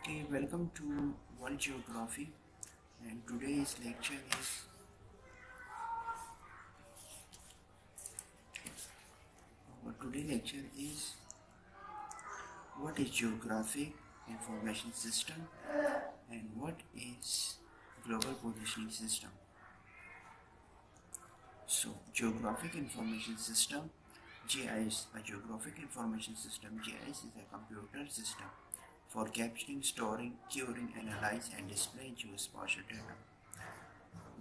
Okay, welcome to World Geography, and today's lecture is what is geographic information system and what is global positioning system. So, geographic information system (GIS), a geographic information system (GIS) is a computer system for capturing, storing, querying, analyze, and displaying geospatial data.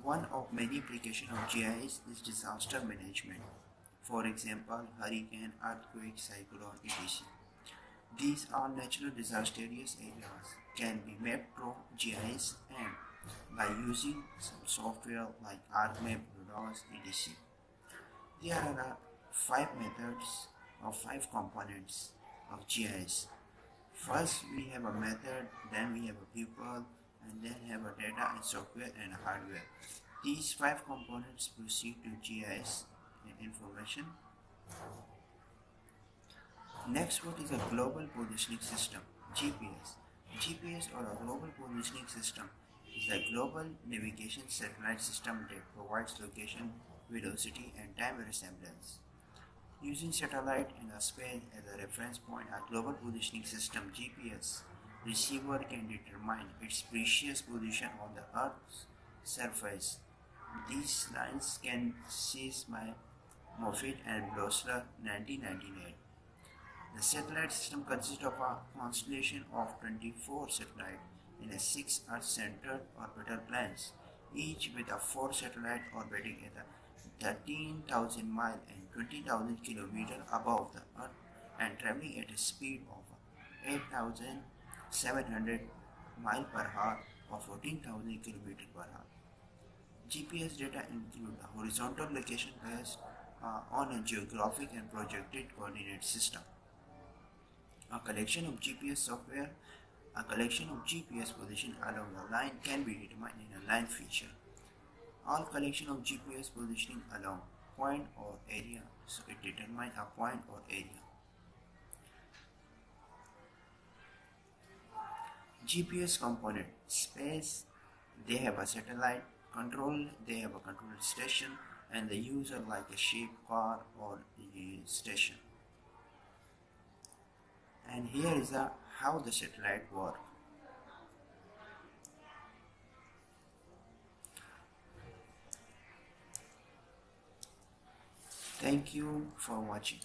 One of many applications of GIS is disaster management. For example, hurricane, earthquake, cyclone, etc. These are natural disastrous areas can be mapped through GIS and by using some software like ArcMap, radars, etc. There are five methods or five components of GIS. First, we have a method, then we have a people, and then have a data and software and hardware. These five components proceed to GIS information. Next, what is a global positioning system? GPS. GPS or a global positioning system is a global navigation satellite system that provides location, velocity, and time resemblance. Using satellite in a space as a reference point, a global positioning system (GPS) receiver can determine its precise position on the Earth's surface. These lines can seize by Moffett and Blossler 1998. The satellite system consists of a constellation of 24 satellites in a 6 Earth-centered orbital planes, each with a 4 satellites orbiting at a 13,000 miles and 20,000 kilometers above the Earth and traveling at a speed of 8,700 miles per hour or 14,000 kilometers per hour. GPS data include a horizontal location based on a geographic and projected coordinate system. A collection of GPS software, a collection of GPS position along a line can be determined in a line feature. All collection of GPS positioning along point or area, so it determines a point or area. GPS component space, they have a satellite control, they have a control station, and the user like a ship, car, or a station. And here is how the satellite works. Thank you for watching.